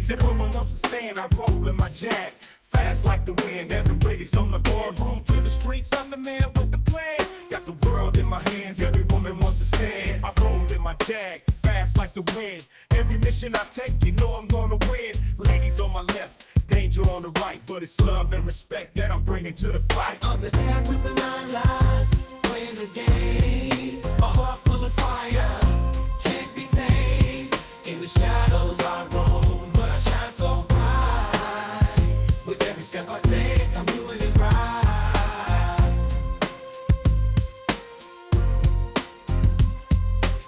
hands. Everyone wants to stand, I roll in my jag. Fast like the wind, everybody's on the board. Room to the streets, I'm the man with the plan. Got the world in my hands, every woman wants to stand. I roll in my jag, fast like the wind. Every mission I take, you know I'm gonna win. Ladies on my left, danger on the right. But it's love and respect that I'm bringing to the fight. I'm the dad with the 9 lives, playing the game. A heart full of fire, can't be tamed. In the shadows I roam, but I shine so bright. With every step I take, I'm doing it right.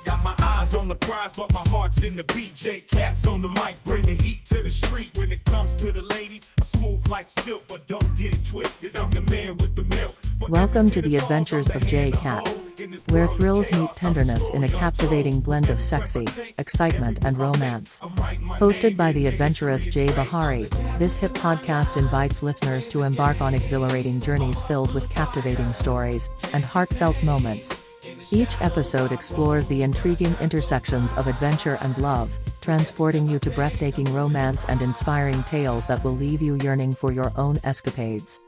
Got my eyes on the prize, but my heart's in the beat. J-Cat's on the mic, bring the heat to the street. When it comes to the ladies, I'm smooth like silk, but don't get it twisted. I'm the man with the milk. Welcome to the adventures of J-Cat, where thrills meet tenderness in a captivating blend of sexy, excitement and romance. Hosted by the adventurous Jay Bahari, this hip podcast invites listeners to embark on exhilarating journeys filled with captivating stories and heartfelt moments. Each episode explores the intriguing intersections of adventure and love, transporting you to breathtaking romance and inspiring tales that will leave you yearning for your own escapades.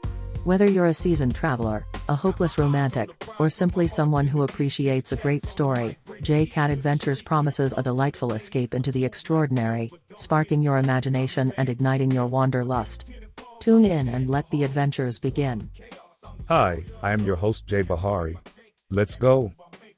Whether you're a seasoned traveler, a hopeless romantic, or simply someone who appreciates a great story, J-Cat Adventures promises a delightful escape into the extraordinary, sparking your imagination and igniting your wanderlust. Tune in and let the adventures begin. Hi, I am your host Jay Bahari. Let's go!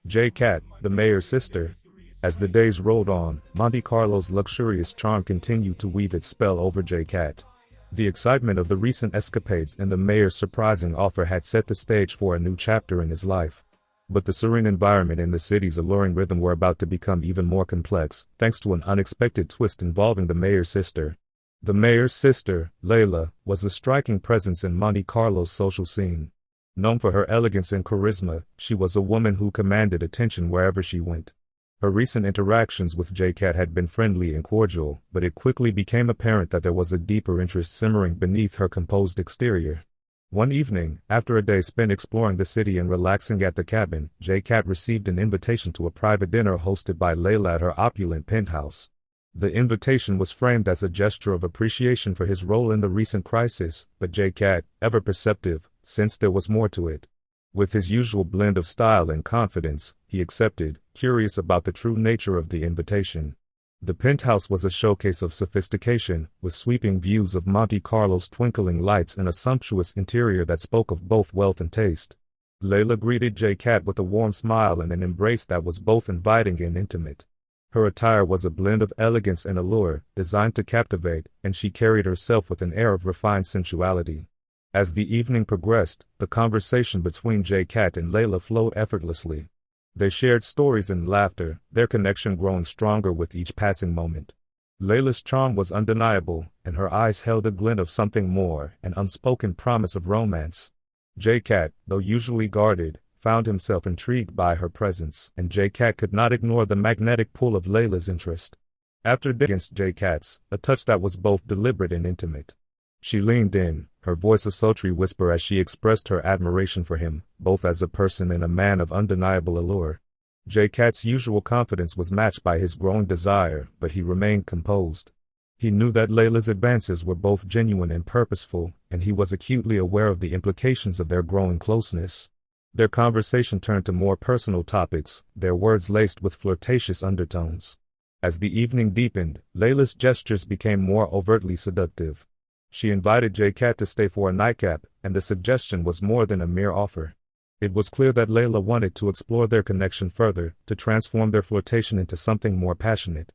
J-Cat, the mayor's sister. As the days rolled on, Monte Carlo's luxurious charm continued to weave its spell over J-Cat. The excitement of the recent escapades and the mayor's surprising offer had set the stage for a new chapter in his life. But the serene environment and the city's alluring rhythm were about to become even more complex, thanks to an unexpected twist involving the mayor's sister. The mayor's sister, Layla, was a striking presence in Monte Carlo's social scene. Known for her elegance and charisma, she was a woman who commanded attention wherever she went. Her recent interactions with J-Cat had been friendly and cordial, but it quickly became apparent that there was a deeper interest simmering beneath her composed exterior. One evening, after a day spent exploring the city and relaxing at the cabin, J-Cat received an invitation to a private dinner hosted by Layla at her opulent penthouse. The invitation was framed as a gesture of appreciation for his role in the recent crisis, but J-Cat, ever perceptive, sensed there was more to it. With his usual blend of style and confidence, he accepted, curious about the true nature of the invitation. The penthouse was a showcase of sophistication, with sweeping views of Monte Carlo's twinkling lights and a sumptuous interior that spoke of both wealth and taste. Layla greeted J-Cat with a warm smile and an embrace that was both inviting and intimate. Her attire was a blend of elegance and allure, designed to captivate, and she carried herself with an air of refined sensuality. As the evening progressed, the conversation between J-Cat and Layla flowed effortlessly. They shared stories and laughter, their connection growing stronger with each passing moment. Layla's charm was undeniable, and her eyes held a glint of something more, an unspoken promise of romance. J-Cat, though usually guarded, found himself intrigued by her presence, and J-Cat could not ignore the magnetic pull of Layla's interest. After against J-Cat's, a touch that was both deliberate and intimate. She leaned in, her voice a sultry whisper as she expressed her admiration for him, both as a person and a man of undeniable allure. J-Cat's usual confidence was matched by his growing desire, but he remained composed. He knew that Layla's advances were both genuine and purposeful, and he was acutely aware of the implications of their growing closeness. Their conversation turned to more personal topics, their words laced with flirtatious undertones. As the evening deepened, Layla's gestures became more overtly seductive. She invited J-Cat to stay for a nightcap, and the suggestion was more than a mere offer. It was clear that Layla wanted to explore their connection further, to transform their flirtation into something more passionate.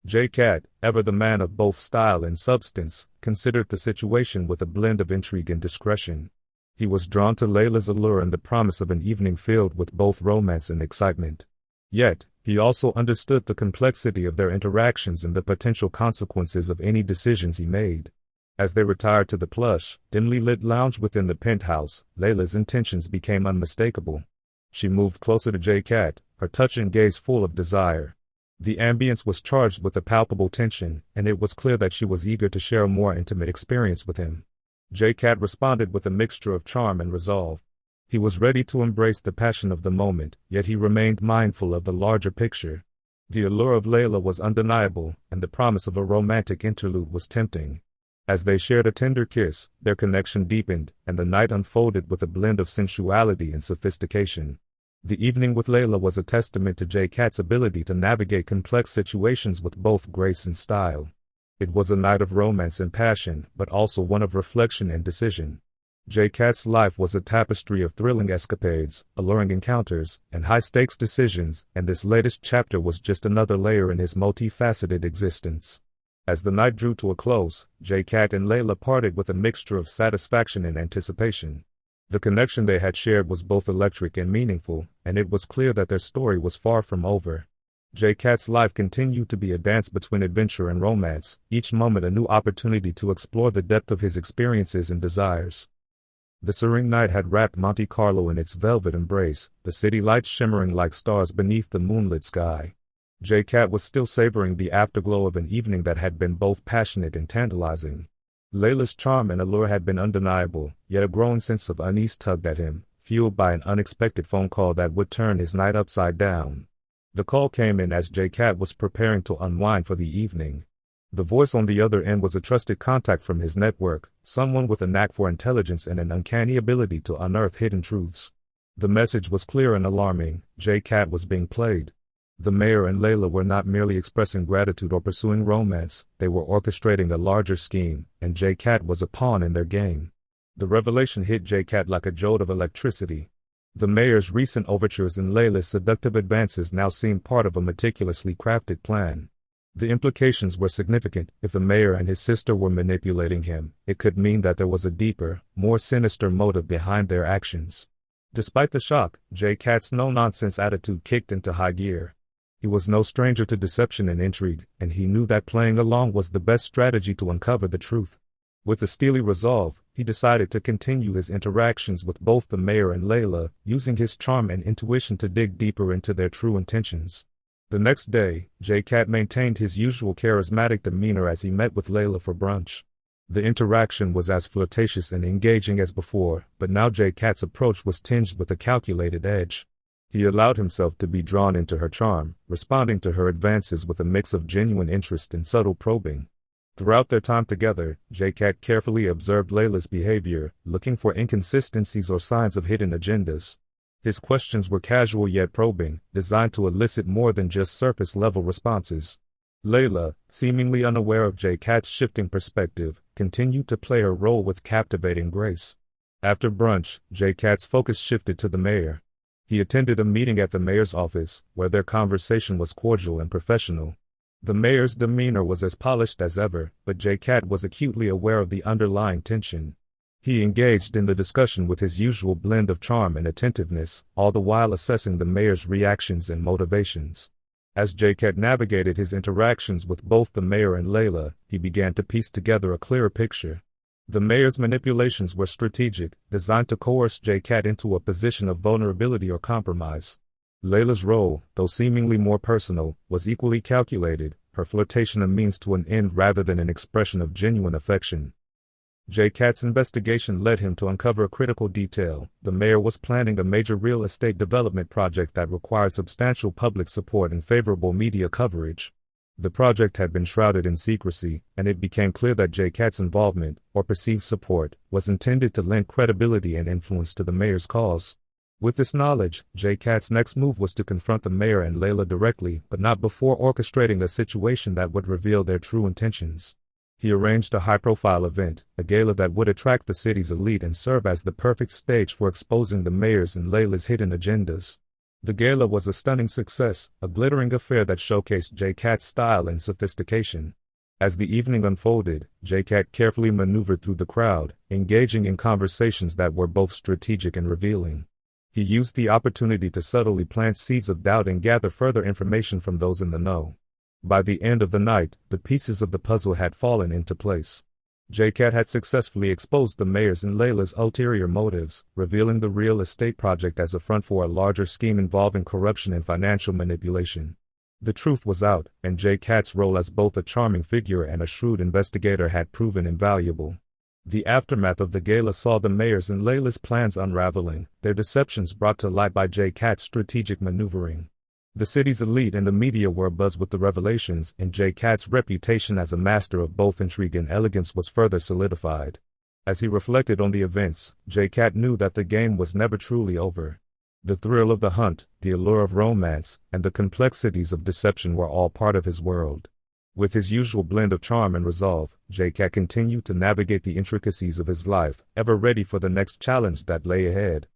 J-Cat, ever the man of both style and substance, considered the situation with a blend of intrigue and discretion. He was drawn to Layla's allure and the promise of an evening filled with both romance and excitement. Yet, he also understood the complexity of their interactions and the potential consequences of any decisions he made. As they retired to the plush, dimly lit lounge within the penthouse, Layla's intentions became unmistakable. She moved closer to J-Cat, her touch and gaze full of desire. The ambience was charged with a palpable tension, and it was clear that she was eager to share a more intimate experience with him. J-Cat responded with a mixture of charm and resolve. He was ready to embrace the passion of the moment, yet he remained mindful of the larger picture. The allure of Layla was undeniable, and the promise of a romantic interlude was tempting. As they shared a tender kiss, their connection deepened, and the night unfolded with a blend of sensuality and sophistication. The evening with Layla was a testament to J-Cat's ability to navigate complex situations with both grace and style. It was a night of romance and passion, but also one of reflection and decision. J-Cat's life was a tapestry of thrilling escapades, alluring encounters, and high-stakes decisions, and this latest chapter was just another layer in his multifaceted existence. As the night drew to a close, J-Cat and Layla parted with a mixture of satisfaction and anticipation. The connection they had shared was both electric and meaningful, and it was clear that their story was far from over. J-Cat's life continued to be a dance between adventure and romance, each moment a new opportunity to explore the depth of his experiences and desires. The serene night had wrapped Monte Carlo in its velvet embrace, the city lights shimmering like stars beneath the moonlit sky. J-Cat was still savoring the afterglow of an evening that had been both passionate and tantalizing. Layla's charm and allure had been undeniable, yet a growing sense of unease tugged at him, fueled by an unexpected phone call that would turn his night upside down. The call came in as J-Cat was preparing to unwind for the evening. The voice on the other end was a trusted contact from his network, someone with a knack for intelligence and an uncanny ability to unearth hidden truths. The message was clear and alarming: J-Cat was being played. The mayor and Layla were not merely expressing gratitude or pursuing romance, they were orchestrating a larger scheme, and J-Cat was a pawn in their game. The revelation hit J-Cat like a jolt of electricity. The mayor's recent overtures and Layla's seductive advances now seemed part of a meticulously crafted plan. The implications were significant. If the mayor and his sister were manipulating him, it could mean that there was a deeper, more sinister motive behind their actions. Despite the shock, J-Cat's no-nonsense attitude kicked into high gear. He was no stranger to deception and intrigue, and he knew that playing along was the best strategy to uncover the truth. With a steely resolve, he decided to continue his interactions with both the mayor and Layla, using his charm and intuition to dig deeper into their true intentions. The next day, J-Cat maintained his usual charismatic demeanor as he met with Layla for brunch. The interaction was as flirtatious and engaging as before, but now J-Cat's approach was tinged with a calculated edge. He allowed himself to be drawn into her charm, responding to her advances with a mix of genuine interest and subtle probing. Throughout their time together, J-Cat carefully observed Layla's behavior, looking for inconsistencies or signs of hidden agendas. His questions were casual yet probing, designed to elicit more than just surface-level responses. Layla, seemingly unaware of J-Cat's shifting perspective, continued to play her role with captivating grace. After brunch, J-Cat's focus shifted to the mayor. He attended a meeting at the mayor's office, where their conversation was cordial and professional. The mayor's demeanor was as polished as ever, but J-Cat was acutely aware of the underlying tension. He engaged in the discussion with his usual blend of charm and attentiveness, all the while assessing the mayor's reactions and motivations. As J-Cat navigated his interactions with both the mayor and Layla, he began to piece together a clearer picture. The mayor's manipulations were strategic, designed to coerce J-Cat into a position of vulnerability or compromise. Layla's role, though seemingly more personal, was equally calculated, her flirtation a means to an end rather than an expression of genuine affection. J-Cat's investigation led him to uncover a critical detail: the mayor was planning a major real estate development project that required substantial public support and favorable media coverage. The project had been shrouded in secrecy, and it became clear that J-Cat's involvement, or perceived support, was intended to lend credibility and influence to the mayor's cause. With this knowledge, J-Cat's next move was to confront the mayor and Layla directly, but not before orchestrating a situation that would reveal their true intentions. He arranged a high-profile event, a gala that would attract the city's elite and serve as the perfect stage for exposing the mayor's and Layla's hidden agendas. The gala was a stunning success, a glittering affair that showcased J-Cat's style and sophistication. As the evening unfolded, J-Cat carefully maneuvered through the crowd, engaging in conversations that were both strategic and revealing. He used the opportunity to subtly plant seeds of doubt and gather further information from those in the know. By the end of the night, the pieces of the puzzle had fallen into place. J-Cat had successfully exposed the mayor's and Layla's ulterior motives, revealing the real estate project as a front for a larger scheme involving corruption and financial manipulation. The truth was out, and J-Cat's role as both a charming figure and a shrewd investigator had proven invaluable. The aftermath of the gala saw the mayor's and Layla's plans unraveling, their deceptions brought to light by J-Cat's strategic maneuvering. The city's elite and the media were abuzz with the revelations, and J-Cat's reputation as a master of both intrigue and elegance was further solidified. As he reflected on the events, J-Cat knew that the game was never truly over. The thrill of the hunt, the allure of romance, and the complexities of deception were all part of his world. With his usual blend of charm and resolve, J-Cat continued to navigate the intricacies of his life, ever ready for the next challenge that lay ahead.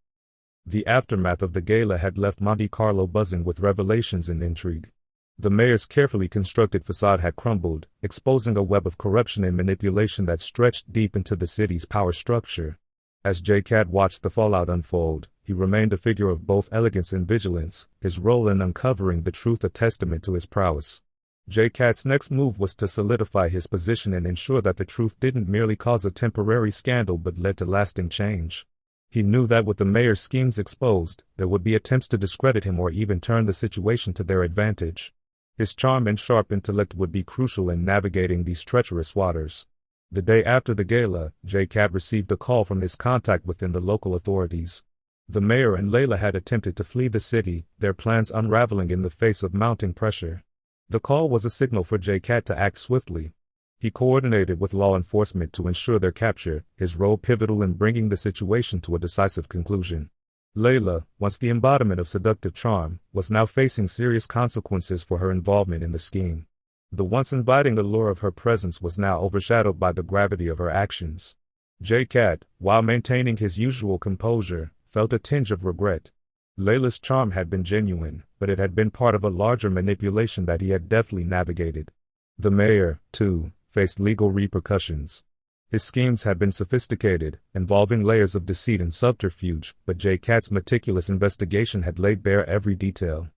The aftermath of the gala had left Monte Carlo buzzing with revelations and intrigue. The mayor's carefully constructed facade had crumbled, exposing a web of corruption and manipulation that stretched deep into the city's power structure. As J-Cat watched the fallout unfold, he remained a figure of both elegance and vigilance, his role in uncovering the truth a testament to his prowess. J-Cat's next move was to solidify his position and ensure that the truth didn't merely cause a temporary scandal but led to lasting change. He knew that with the mayor's schemes exposed, there would be attempts to discredit him or even turn the situation to their advantage. His charm and sharp intellect would be crucial in navigating these treacherous waters. The day after the gala, J-Cat received a call from his contact within the local authorities. The mayor and Layla had attempted to flee the city, their plans unraveling in the face of mounting pressure. The call was a signal for J-Cat to act swiftly. He coordinated with law enforcement to ensure their capture, his role pivotal in bringing the situation to a decisive conclusion. Layla, once the embodiment of seductive charm, was now facing serious consequences for her involvement in the scheme. The once inviting allure of her presence was now overshadowed by the gravity of her actions. J-Cat, while maintaining his usual composure, felt a tinge of regret. Layla's charm had been genuine, but it had been part of a larger manipulation that he had deftly navigated. The mayor, too, faced legal repercussions. His schemes had been sophisticated, involving layers of deceit and subterfuge, but J-Cat's meticulous investigation had laid bare every detail.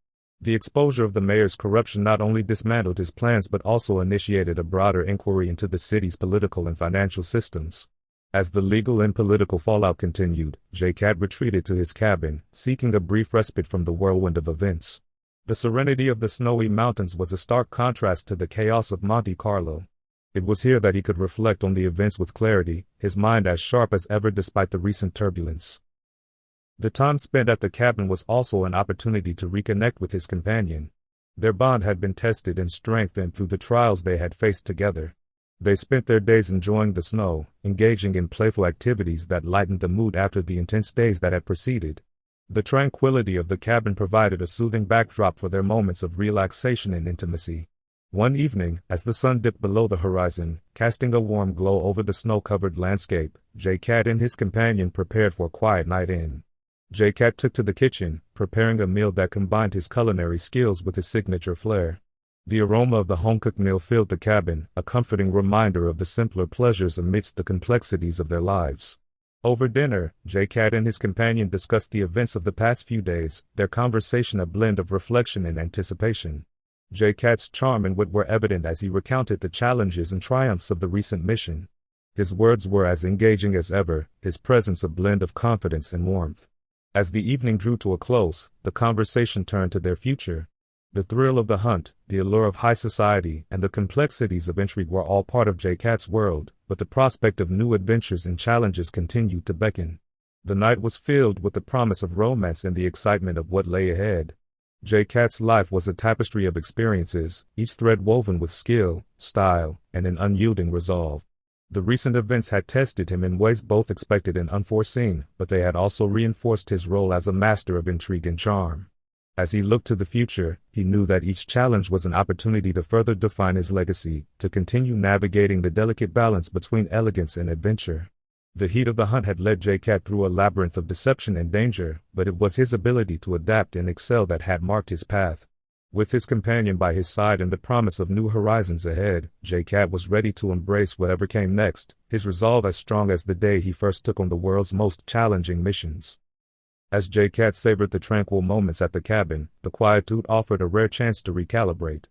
The exposure of the mayor's corruption not only dismantled his plans but also initiated a broader inquiry into the city's political and financial systems. As the legal and political fallout continued, J-Cat retreated to his cabin, seeking a brief respite from the whirlwind of events. The serenity of the snowy mountains was a stark contrast to the chaos of Monte Carlo. It was here that he could reflect on the events with clarity, his mind as sharp as ever despite the recent turbulence. The time spent at the cabin was also an opportunity to reconnect with his companion. Their bond had been tested and strengthened through the trials they had faced together. They spent their days enjoying the snow, engaging in playful activities that lightened the mood after the intense days that had preceded. The tranquility of the cabin provided a soothing backdrop for their moments of relaxation and intimacy. One evening, as the sun dipped below the horizon, casting a warm glow over the snow-covered landscape, J-Cat and his companion prepared for a quiet night in. J-Cat took to the kitchen, preparing a meal that combined his culinary skills with his signature flair. The aroma of the home-cooked meal filled the cabin, a comforting reminder of the simpler pleasures amidst the complexities of their lives. Over dinner, J-Cat and his companion discussed the events of the past few days, their conversation a blend of reflection and anticipation. J-Cat's charm and wit were evident as he recounted the challenges and triumphs of the recent mission. His words were as engaging as ever, his presence a blend of confidence and warmth. As the evening drew to a close, the conversation turned to their future. The thrill of the hunt, the allure of high society, and the complexities of intrigue were all part of J-Cat's world, but the prospect of new adventures and challenges continued to beckon. The night was filled with the promise of romance and the excitement of what lay ahead. J-Cat's life was a tapestry of experiences, each thread woven with skill, style, and an unyielding resolve. The recent events had tested him in ways both expected and unforeseen, but they had also reinforced his role as a master of intrigue and charm. As he looked to the future, he knew that each challenge was an opportunity to further define his legacy, to continue navigating the delicate balance between elegance and adventure. The heat of the hunt had led J-Cat through a labyrinth of deception and danger, but it was his ability to adapt and excel that had marked his path. With his companion by his side and the promise of new horizons ahead, J-Cat was ready to embrace whatever came next, his resolve as strong as the day he first took on the world's most challenging missions. As J-Cat savored the tranquil moments at the cabin, the quietude offered a rare chance to recalibrate.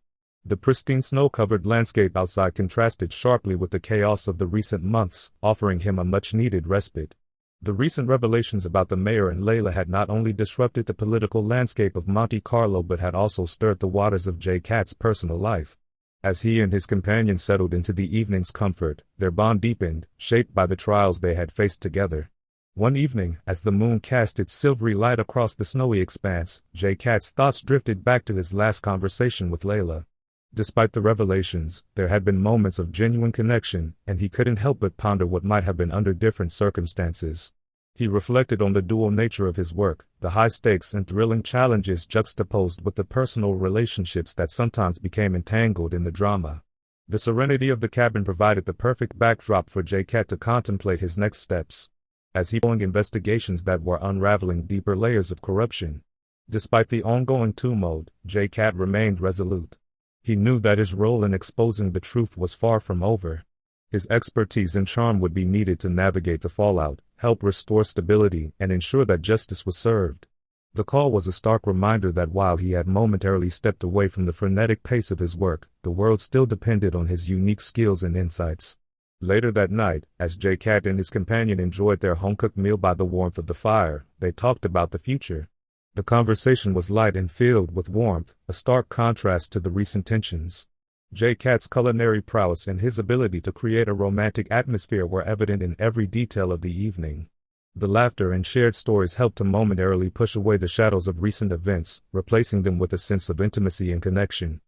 The pristine snow-covered landscape outside contrasted sharply with the chaos of the recent months, offering him a much-needed respite. The recent revelations about the mayor and Layla had not only disrupted the political landscape of Monte Carlo but had also stirred the waters of J-Cat's personal life. As he and his companion settled into the evening's comfort, their bond deepened, shaped by the trials they had faced together. One evening, as the moon cast its silvery light across the snowy expanse, J-Cat's thoughts drifted back to his last conversation with Layla. Despite the revelations, there had been moments of genuine connection, and he couldn't help but ponder what might have been under different circumstances. He reflected on the dual nature of his work, the high stakes and thrilling challenges juxtaposed with the personal relationships that sometimes became entangled in the drama. The serenity of the cabin provided the perfect backdrop for J-Cat to contemplate his next steps, as he began investigations that were unraveling deeper layers of corruption. Despite the ongoing tumult, J-Cat remained resolute. He knew that his role in exposing the truth was far from over. His expertise and charm would be needed to navigate the fallout, help restore stability, and ensure that justice was served. The call was a stark reminder that while he had momentarily stepped away from the frenetic pace of his work, the world still depended on his unique skills and insights. Later that night, as J-Cat and his companion enjoyed their home-cooked meal by the warmth of the fire, they talked about the future. The conversation was light and filled with warmth, a stark contrast to the recent tensions. J-Cat's culinary prowess and his ability to create a romantic atmosphere were evident in every detail of the evening. The laughter and shared stories helped to momentarily push away the shadows of recent events, replacing them with a sense of intimacy and connection.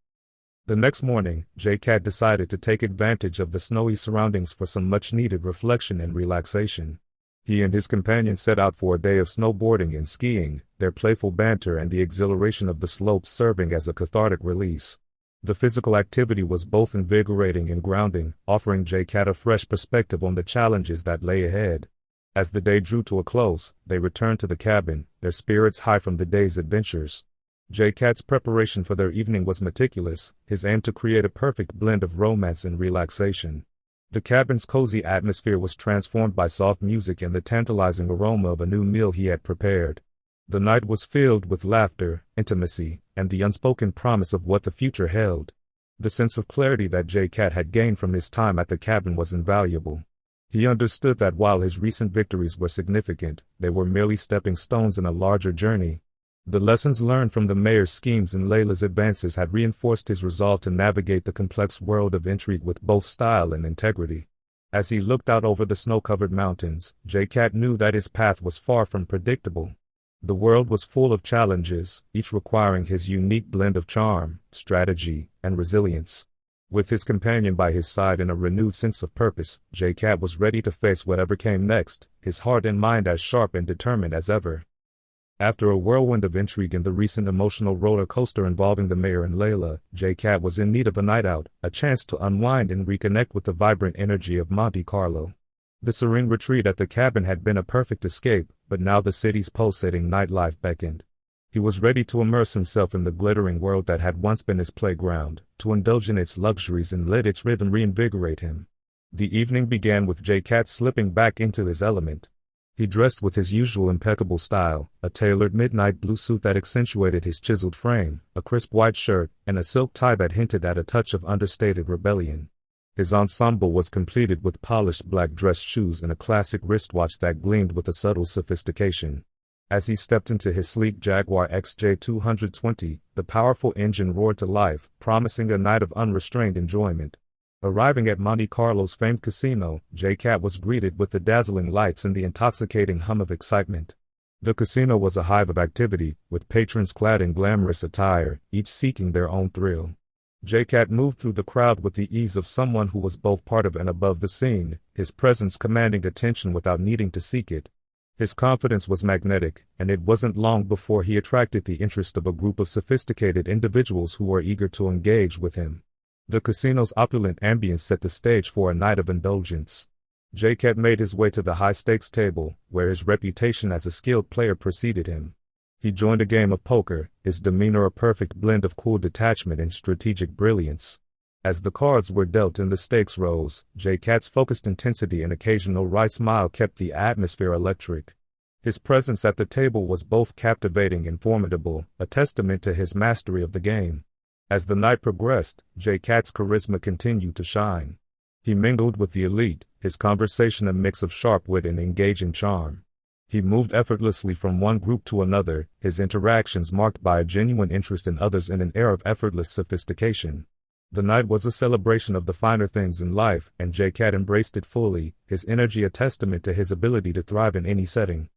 The next morning, J-Cat decided to take advantage of the snowy surroundings for some much-needed reflection and relaxation. He and his companion set out for a day of snowboarding and skiing, their playful banter and the exhilaration of the slopes serving as a cathartic release. The physical activity was both invigorating and grounding, offering J-Cat a fresh perspective on the challenges that lay ahead. As the day drew to a close, they returned to the cabin, their spirits high from the day's adventures. J-Cat's preparation for their evening was meticulous, his aim to create a perfect blend of romance and relaxation. The cabin's cozy atmosphere was transformed by soft music and the tantalizing aroma of a new meal he had prepared. The night was filled with laughter, intimacy, and the unspoken promise of what the future held. The sense of clarity that J-Cat had gained from his time at the cabin was invaluable. He understood that while his recent victories were significant, they were merely stepping stones in a larger journey. The lessons learned from the mayor's schemes and Layla's advances had reinforced his resolve to navigate the complex world of intrigue with both style and integrity. As he looked out over the snow-covered mountains, J-Cat knew that his path was far from predictable. The world was full of challenges, each requiring his unique blend of charm, strategy, and resilience. With his companion by his side and a renewed sense of purpose, J-Cat was ready to face whatever came next, his heart and mind as sharp and determined as ever. After a whirlwind of intrigue and the recent emotional roller coaster involving the mayor and Layla, J-Cat was in need of a night out, a chance to unwind and reconnect with the vibrant energy of Monte Carlo. The serene retreat at the cabin had been a perfect escape, but now the city's pulsating nightlife beckoned. He was ready to immerse himself in the glittering world that had once been his playground, to indulge in its luxuries and let its rhythm reinvigorate him. The evening began with J-Cat slipping back into his element. He dressed with his usual impeccable style, a tailored midnight blue suit that accentuated his chiseled frame, a crisp white shirt, and a silk tie that hinted at a touch of understated rebellion. His ensemble was completed with polished black dress shoes and a classic wristwatch that gleamed with a subtle sophistication. As he stepped into his sleek Jaguar XJ220, the powerful engine roared to life, promising a night of unrestrained enjoyment. Arriving at Monte Carlo's famed casino, J-Cat was greeted with the dazzling lights and the intoxicating hum of excitement. The casino was a hive of activity, with patrons clad in glamorous attire, each seeking their own thrill. J-Cat moved through the crowd with the ease of someone who was both part of and above the scene, his presence commanding attention without needing to seek it. His confidence was magnetic, and it wasn't long before he attracted the interest of a group of sophisticated individuals who were eager to engage with him. The casino's opulent ambience set the stage for a night of indulgence. J-Cat made his way to the high-stakes table, where his reputation as a skilled player preceded him. He joined a game of poker, his demeanor a perfect blend of cool detachment and strategic brilliance. As the cards were dealt and the stakes rose, J-Cat's focused intensity and occasional wry smile kept the atmosphere electric. His presence at the table was both captivating and formidable, a testament to his mastery of the game. As the night progressed, J-Cat's charisma continued to shine. He mingled with the elite, his conversation a mix of sharp wit and engaging charm. He moved effortlessly from one group to another, his interactions marked by a genuine interest in others and an air of effortless sophistication. The night was a celebration of the finer things in life, and J-Cat embraced it fully, his energy a testament to his ability to thrive in any setting.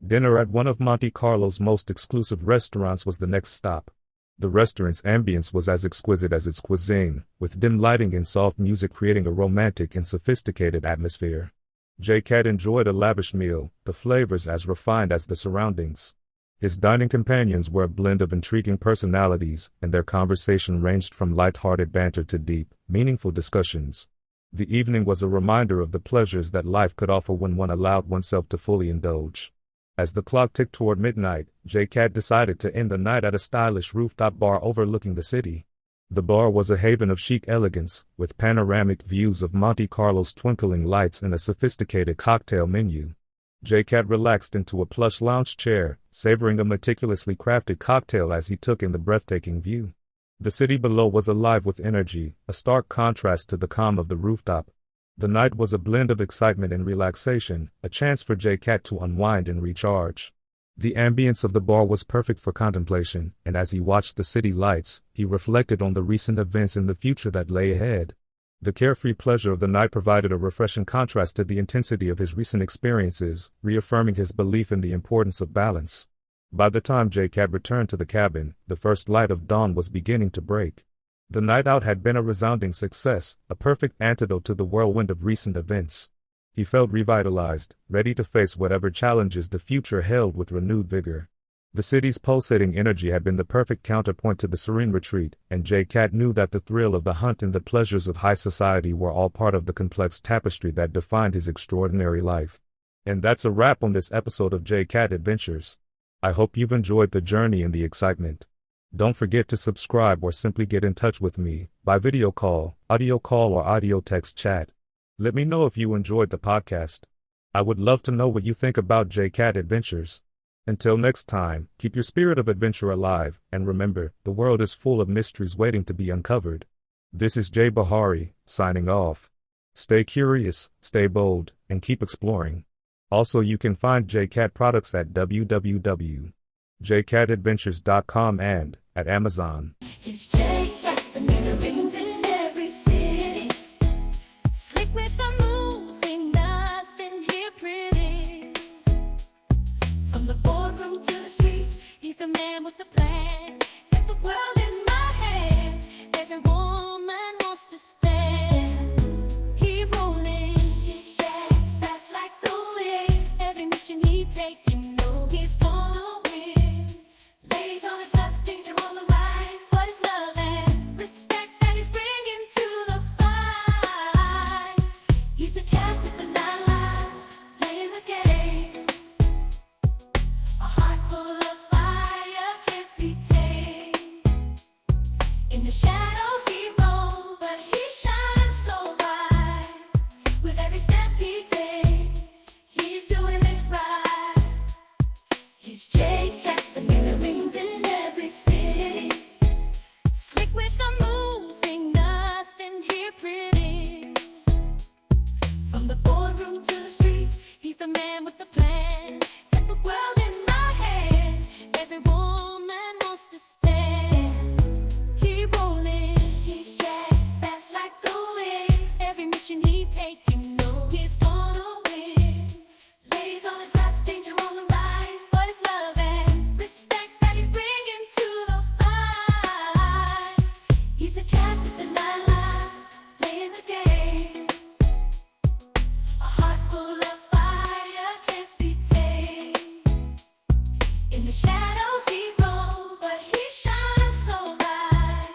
Dinner at one of Monte Carlo's most exclusive restaurants was the next stop. The restaurant's ambience was as exquisite as its cuisine, with dim lighting and soft music creating a romantic and sophisticated atmosphere. J-Cat enjoyed a lavish meal, the flavors as refined as the surroundings. His dining companions were a blend of intriguing personalities, and their conversation ranged from light-hearted banter to deep, meaningful discussions. The evening was a reminder of the pleasures that life could offer when one allowed oneself to fully indulge. As the clock ticked toward midnight, J-Cat decided to end the night at a stylish rooftop bar overlooking the city. The bar was a haven of chic elegance, with panoramic views of Monte Carlo's twinkling lights and a sophisticated cocktail menu. J-Cat relaxed into a plush lounge chair, savoring a meticulously crafted cocktail as he took in the breathtaking view. The city below was alive with energy, a stark contrast to the calm of the rooftop. The night was a blend of excitement and relaxation, a chance for J-Cat to unwind and recharge. The ambience of the bar was perfect for contemplation, and as he watched the city lights, he reflected on the recent events and the future that lay ahead. The carefree pleasure of the night provided a refreshing contrast to the intensity of his recent experiences, reaffirming his belief in the importance of balance. By the time J-Cat returned to the cabin, the first light of dawn was beginning to break. The night out had been a resounding success, a perfect antidote to the whirlwind of recent events. He felt revitalized, ready to face whatever challenges the future held with renewed vigor. The city's pulsating energy had been the perfect counterpoint to the serene retreat, and J-Cat knew that the thrill of the hunt and the pleasures of high society were all part of the complex tapestry that defined his extraordinary life. And that's a wrap on this episode of J-Cat Adventures. I hope you've enjoyed the journey and the excitement. Don't forget to subscribe or simply get in touch with me by video call, or audio text chat. Let me know if you enjoyed the podcast. I would love to know what you think about J-Cat Adventures. Until next time, keep your spirit of adventure alive, and remember, the world is full of mysteries waiting to be uncovered. This is Jay Bahari, signing off. Stay curious, stay bold, and keep exploring. Also, you can find J-Cat products at www.jcatadventures.com and at Amazon. It's J-Cat, the nigga rings in every city. Slick with the moves, ain't nothing here pretty. From the boardroom to the streets, he's the man with the plan. Got the world in my hands, every woman wants to stand. He rolling, he's Jack, fast like the wind. Every mission he take, you know he's gonna win. Ladies on his left, danger on the right. But it's love and respect that he's bringing to the fight. He's the cat with the 9 lives, playing the game. A heart full of fire can't be tamed. In the shadows he roams, but he shines so bright. With every step he takes, he's doing it right. He's J-Cat, the name that rings in every city. Slick with the moves, ain't nothing here pretty. From the boardroom to the streets, he's the man with the plan. Got the world in my hands, every woman wants to stand. He rolling, he's Jack, fast like the wind. Every mission he take, you know he's gonna win. Ladies on his left, danger on the right. But it's love and respect that he's bringing to the fight. He's the cat with the 9 lives, playing the game. A heart full of fire can't be tamed. In the shadows he roams, but he shines so bright.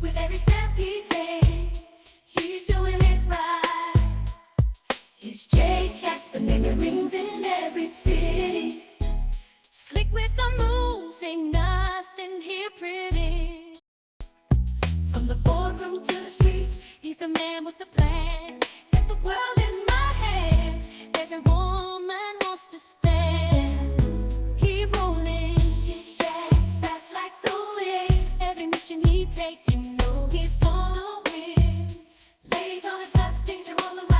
With every step he takes, he's doing it right. He's J-Cat, the name that rings in every city. Slick with the moves, ain't nothing here pretty. From the boardroom to the streets, he's the man with the plan. Got the world in my hands, every woman wants to stand. He rolling, he's Jack, fast like the wind. Every mission he take, you know he's gonna win. Ladies on his left, danger on the right.